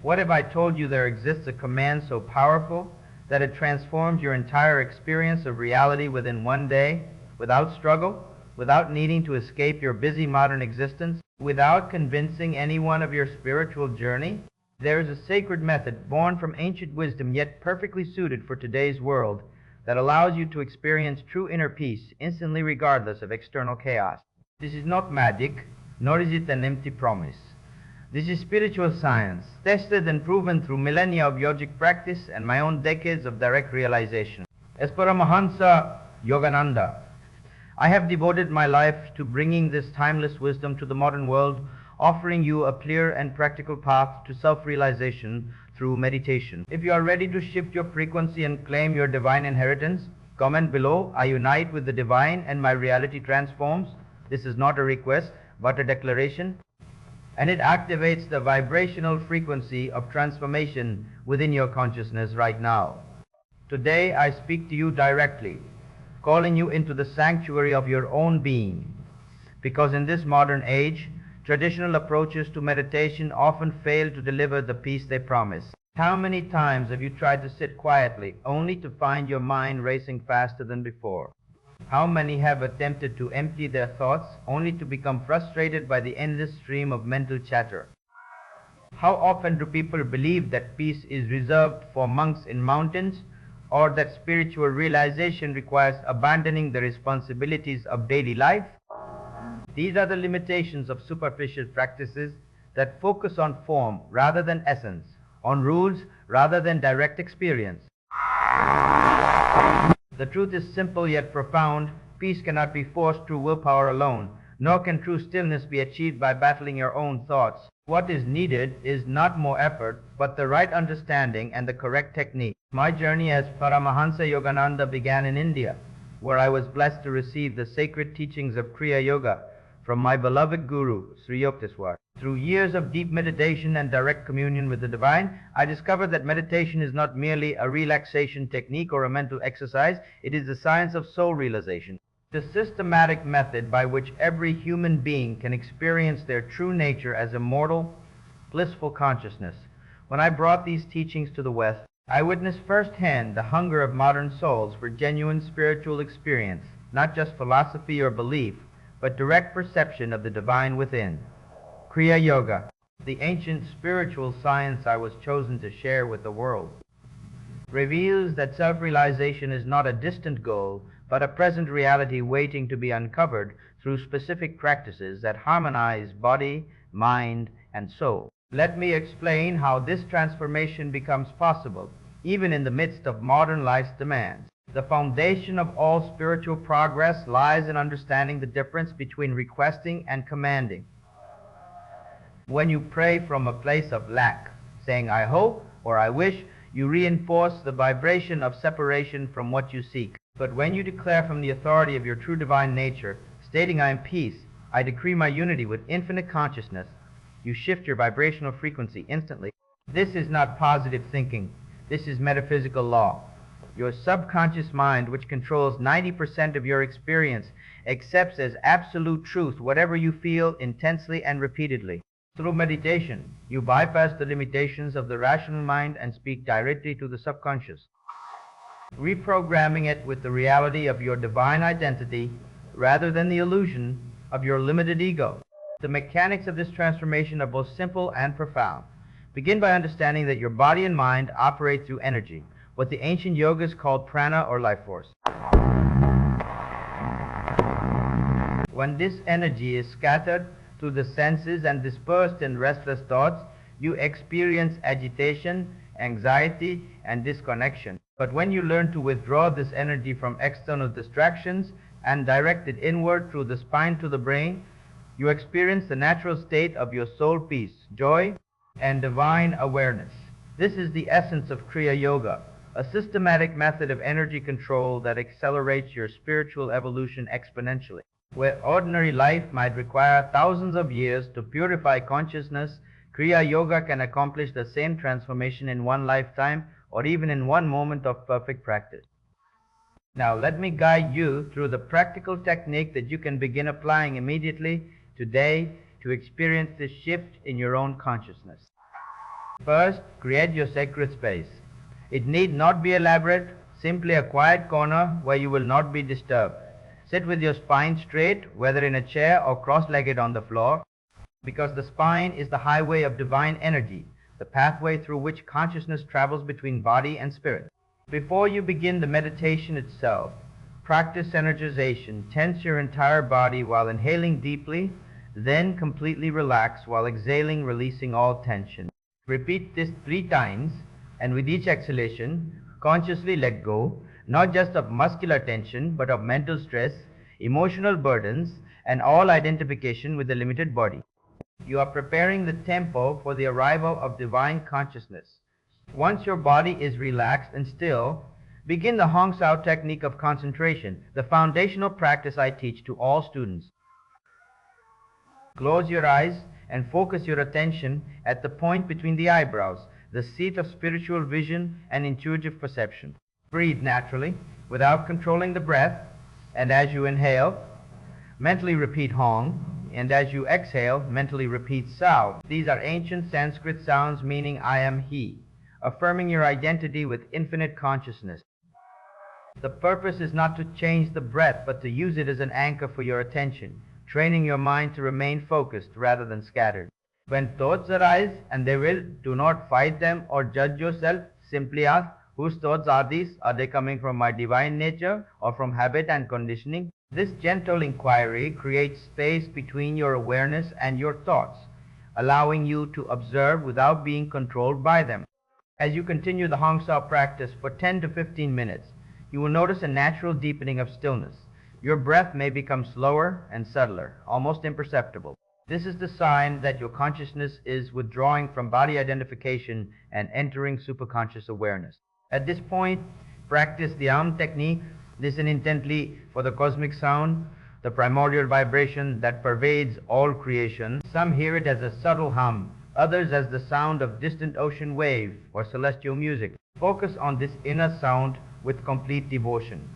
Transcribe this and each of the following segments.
What if I told you there exists a command so powerful that it transforms your entire experience of reality within one day, without struggle, without needing to escape your busy modern existence, without convincing anyone of your spiritual journey? There is a sacred method born from ancient wisdom yet perfectly suited for today's world that allows you to experience true inner peace instantly regardless of external chaos. This is not magic, nor is it an empty promise. This is spiritual science, tested and proven through millennia of yogic practice and my own decades of direct realization. As Paramahansa Yogananda, I have devoted my life to bringing this timeless wisdom to the modern world, offering you a clear and practical path to self-realization through meditation. If you are ready to shift your frequency and claim your divine inheritance, comment below, "I unite with the divine and my reality transforms." This is not a request, but a declaration, and it activates the vibrational frequency of transformation within your consciousness right now. Today I speak to you directly, calling you into the sanctuary of your own being, because in this modern age, traditional approaches to meditation often fail to deliver the peace they promise. How many times have you tried to sit quietly only to find your mind racing faster than before? How many have attempted to empty their thoughts only to become frustrated by the endless stream of mental chatter? How often do people believe that peace is reserved for monks in mountains, or that spiritual realization requires abandoning the responsibilities of daily life? These are the limitations of superficial practices that focus on form rather than essence, on rules rather than direct experience. The truth is simple yet profound. Peace cannot be forced through willpower alone, nor can true stillness be achieved by battling your own thoughts. What is needed is not more effort, but the right understanding and the correct technique. My journey as Paramahansa Yogananda began in India, where I was blessed to receive the sacred teachings of Kriya Yoga from my beloved Guru, Sri Yukteswar. Through years of deep meditation and direct communion with the divine, I discovered that meditation is not merely a relaxation technique or a mental exercise, it is the science of soul realization. The systematic method by which every human being can experience their true nature as immortal, blissful consciousness. When I brought these teachings to the West, I witnessed firsthand the hunger of modern souls for genuine spiritual experience, not just philosophy or belief, but direct perception of the divine within. Kriya Yoga, the ancient spiritual science I was chosen to share with the world, reveals that self-realization is not a distant goal, but a present reality waiting to be uncovered through specific practices that harmonize body, mind, and soul. Let me explain how this transformation becomes possible, even in the midst of modern life's demands. The foundation of all spiritual progress lies in understanding the difference between requesting and commanding. When you pray from a place of lack, saying "I hope" or "I wish," you reinforce the vibration of separation from what you seek. But when you declare from the authority of your true divine nature, stating "I am peace, I decree my unity with infinite consciousness," you shift your vibrational frequency instantly. This is not positive thinking. This is metaphysical law. Your subconscious mind, which controls 90% of your experience, accepts as absolute truth whatever you feel intensely and repeatedly. Through meditation, you bypass the limitations of the rational mind and speak directly to the subconscious, reprogramming it with the reality of your divine identity rather than the illusion of your limited ego. The mechanics of this transformation are both simple and profound. Begin by understanding that your body and mind operate through energy, what the ancient yogas called prana or life force. When this energy is scattered through the senses and dispersed in restless thoughts, you experience agitation, anxiety, and disconnection. But when you learn to withdraw this energy from external distractions and direct it inward through the spine to the brain, you experience the natural state of your soul peace, joy, and divine awareness. This is the essence of Kriya Yoga, a systematic method of energy control that accelerates your spiritual evolution exponentially. Where ordinary life might require thousands of years to purify consciousness, Kriya Yoga can accomplish the same transformation in one lifetime or even in one moment of perfect practice. Now let me guide you through the practical technique that you can begin applying immediately today to experience this shift in your own consciousness. First, create your sacred space. It need not be elaborate, simply a quiet corner where you will not be disturbed. Sit with your spine straight, whether in a chair or cross-legged on the floor, because the spine is the highway of divine energy, the pathway through which consciousness travels between body and spirit. Before you begin the meditation itself, practice energization. Tense your entire body while inhaling deeply, then completely relax while exhaling, releasing all tension. Repeat this 3 times, and with each exhalation, consciously let go, not just of muscular tension, but of mental stress, emotional burdens, and all identification with the limited body. You are preparing the tempo for the arrival of divine consciousness. Once your body is relaxed and still, begin the Hong Sao technique of concentration, the foundational practice I teach to all students. Close your eyes and focus your attention at the point between the eyebrows, the seat of spiritual vision and intuitive perception. Breathe naturally, without controlling the breath, and as you inhale, mentally repeat Hong, and as you exhale, mentally repeat Sao. These are ancient Sanskrit sounds meaning I am He, affirming your identity with infinite consciousness. The purpose is not to change the breath, but to use it as an anchor for your attention, training your mind to remain focused rather than scattered. When thoughts arise, and they will, do not fight them or judge yourself. Simply ask, whose thoughts are these? Are they coming from my divine nature or from habit and conditioning? This gentle inquiry creates space between your awareness and your thoughts, allowing you to observe without being controlled by them. As you continue the Hong Sao practice for 10 to 15 minutes, you will notice a natural deepening of stillness. Your breath may become slower and subtler, almost imperceptible. This is the sign that your consciousness is withdrawing from body identification and entering superconscious awareness. At this point, practice the technique. Listen intently for the cosmic sound, the primordial vibration that pervades all creation. Some hear it as a subtle hum, others as the sound of distant ocean wave or celestial music. Focus on this inner sound with complete devotion,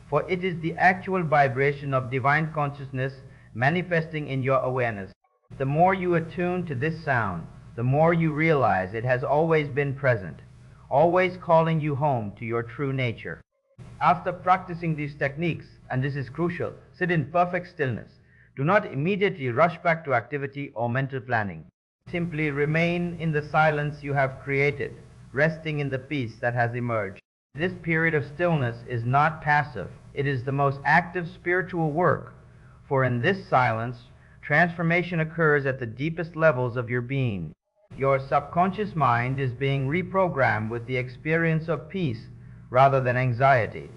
for it is the actual vibration of divine consciousness manifesting in your awareness. The more you attune to this sound, the more you realize it has always been present, always calling you home to your true nature. After practicing these techniques, and this is crucial, sit in perfect stillness. Do not immediately rush back to activity or mental planning. Simply remain in the silence you have created, resting in the peace that has emerged. This period of stillness is not passive. It is the most active spiritual work, for in this silence, transformation occurs at the deepest levels of your being. Your subconscious mind is being reprogrammed with the experience of peace rather than anxiety,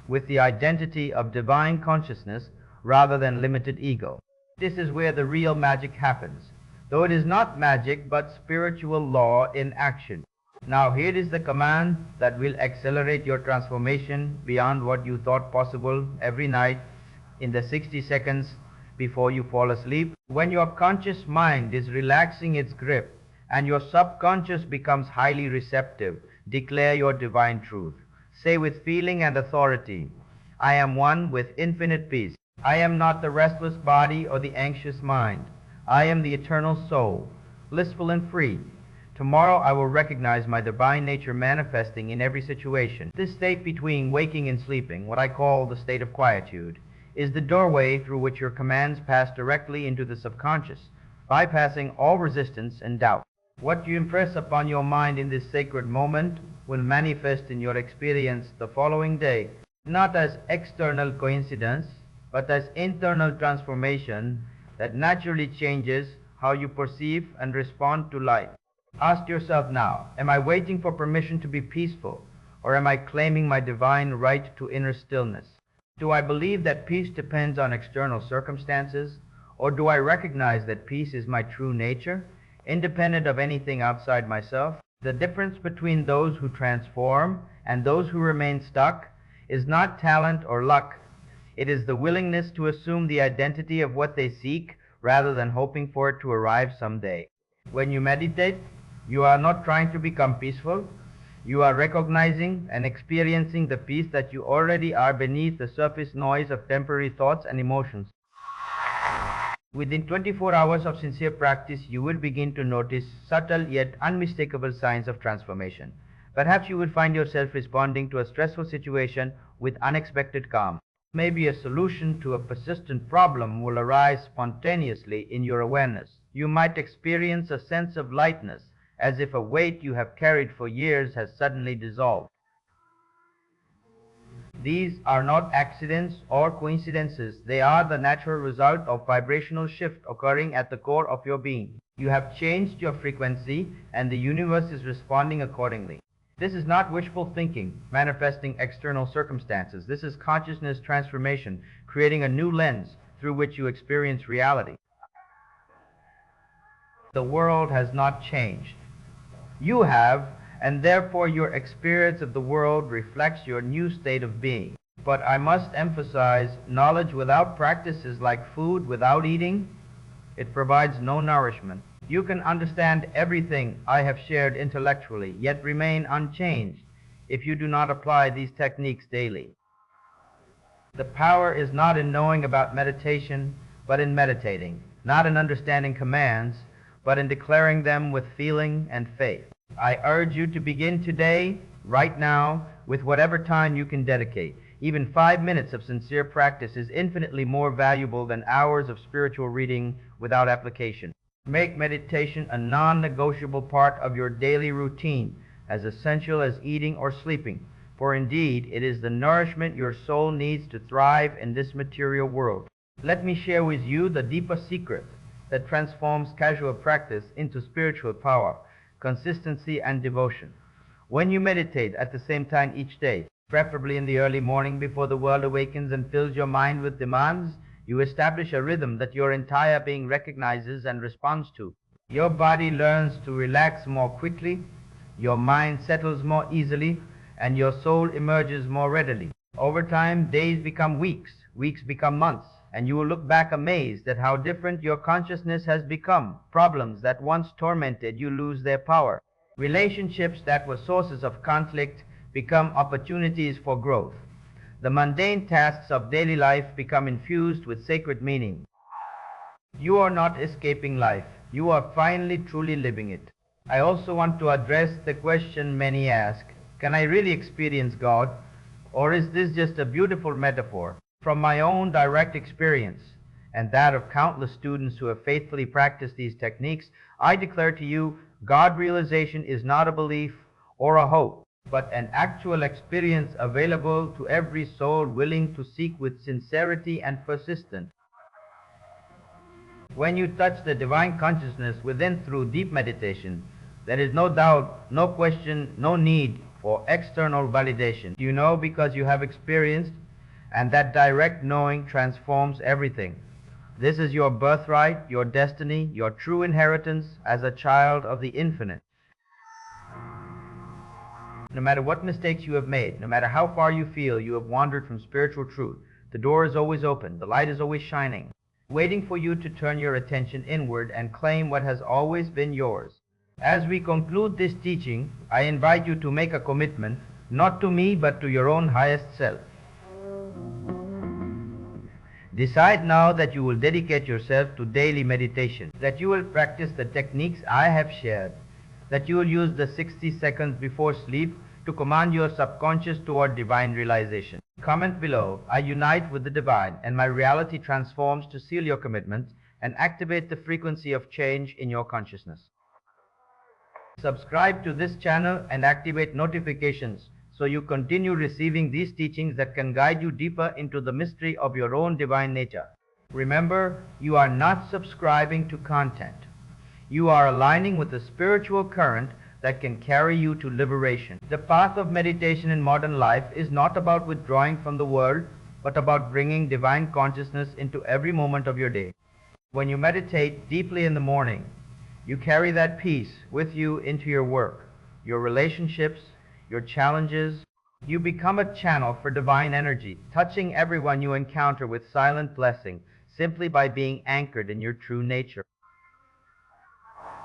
with the identity of divine consciousness rather than limited ego. This is where the real magic happens, though it is not magic but spiritual law in action. Now here is the command that will accelerate your transformation beyond what you thought possible every night in the 60 seconds before you fall asleep. When your conscious mind is relaxing its grip and your subconscious becomes highly receptive, declare your divine truth. Say with feeling and authority, I am one with infinite peace. I am not the restless body or the anxious mind. I am the eternal soul, blissful and free. Tomorrow I will recognize my divine nature manifesting in every situation. This state between waking and sleeping, what I call the state of quietude, is the doorway through which your commands pass directly into the subconscious, bypassing all resistance and doubt. What you impress upon your mind in this sacred moment will manifest in your experience the following day, not as external coincidence, but as internal transformation that naturally changes how you perceive and respond to life. Ask yourself now, am I waiting for permission to be peaceful, or am I claiming my divine right to inner stillness? Do I believe that peace depends on external circumstances, or do I recognize that peace is my true nature, independent of anything outside myself? The difference between those who transform and those who remain stuck is not talent or luck. It is the willingness to assume the identity of what they seek rather than hoping for it to arrive someday. When you meditate, you are not trying to become peaceful. You are recognizing and experiencing the peace that you already are beneath the surface noise of temporary thoughts and emotions. Within 24 hours of sincere practice, you will begin to notice subtle yet unmistakable signs of transformation. Perhaps you will find yourself responding to a stressful situation with unexpected calm. Maybe a solution to a persistent problem will arise spontaneously in your awareness. You might experience a sense of lightness, as if a weight you have carried for years has suddenly dissolved. These are not accidents or coincidences. They are the natural result of vibrational shift occurring at the core of your being. You have changed your frequency and the universe is responding accordingly. This is not wishful thinking, manifesting external circumstances. This is consciousness transformation, creating a new lens through which you experience reality. The world has not changed. You have, and therefore your experience of the world reflects your new state of being. But I must emphasize, knowledge without practice is like food without eating. It provides no nourishment. You can understand everything I have shared intellectually, yet remain unchanged if you do not apply these techniques daily. The power is not in knowing about meditation, but in meditating, not in understanding commands, but in declaring them with feeling and faith. I urge you to begin today, right now, with whatever time you can dedicate. Even 5 minutes of sincere practice is infinitely more valuable than hours of spiritual reading without application. Make meditation a non-negotiable part of your daily routine, as essential as eating or sleeping, for indeed it is the nourishment your soul needs to thrive in this material world. Let me share with you the deeper secret that transforms casual practice into spiritual power, consistency, and devotion. When you meditate at the same time each day, preferably in the early morning before the world awakens and fills your mind with demands, you establish a rhythm that your entire being recognizes and responds to. Your body learns to relax more quickly, your mind settles more easily, and your soul emerges more readily. Over time, days become weeks, weeks become months, and you will look back amazed at how different your consciousness has become. Problems that once tormented you lose their power. Relationships that were sources of conflict become opportunities for growth. The mundane tasks of daily life become infused with sacred meaning. You are not escaping life. You are finally truly living it. I also want to address the question many ask, can I really experience God? Or is this just a beautiful metaphor? From my own direct experience, and that of countless students who have faithfully practiced these techniques, I declare to you, God realization is not a belief or a hope, but an actual experience available to every soul willing to seek with sincerity and persistence. When you touch the divine consciousness within through deep meditation, there is no doubt, no question, no need for external validation. You know because you have experienced, and that direct knowing transforms everything. This is your birthright, your destiny, your true inheritance as a child of the infinite. No matter what mistakes you have made, no matter how far you feel you have wandered from spiritual truth, the door is always open, the light is always shining, waiting for you to turn your attention inward and claim what has always been yours. As we conclude this teaching, I invite you to make a commitment, not to me, but to your own highest self. Decide now that you will dedicate yourself to daily meditation, that you will practice the techniques I have shared, that you will use the 60 seconds before sleep to command your subconscious toward divine realization. Comment below, I unite with the divine and my reality transforms to seal your commitment and activate the frequency of change in your consciousness. Subscribe to this channel and activate notifications so you continue receiving these teachings that can guide you deeper into the mystery of your own divine nature. Remember, you are not subscribing to content. You are aligning with the spiritual current that can carry you to liberation. The path of meditation in modern life is not about withdrawing from the world, but about bringing divine consciousness into every moment of your day. When you meditate deeply in the morning, you carry that peace with you into your work, your relationships, your challenges. You become a channel for divine energy, touching everyone you encounter with silent blessing, simply by being anchored in your true nature.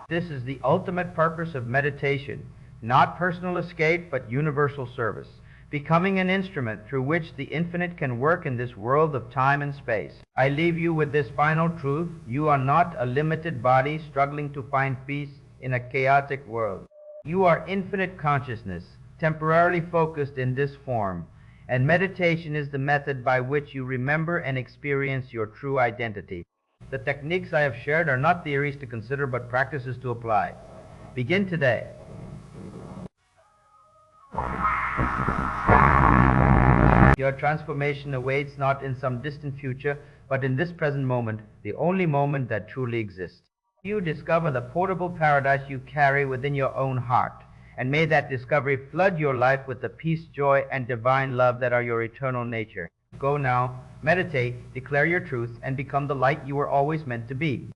This is the ultimate purpose of meditation, not personal escape, but universal service. becoming an instrument through which the infinite can work in this world of time and space. I leave you with this final truth. You are not a limited body struggling to find peace in a chaotic world. You are infinite consciousness, temporarily focused in this form, and meditation is the method by which you remember and experience your true identity. The techniques I have shared are not theories to consider, but practices to apply. Begin today. Your transformation awaits not in some distant future, but in this present moment, the only moment that truly exists. You discover the portable paradise you carry within your own heart, and may that discovery flood your life with the peace, joy, and divine love that are your eternal nature. Go now, meditate, declare your truth, and become the light you were always meant to be.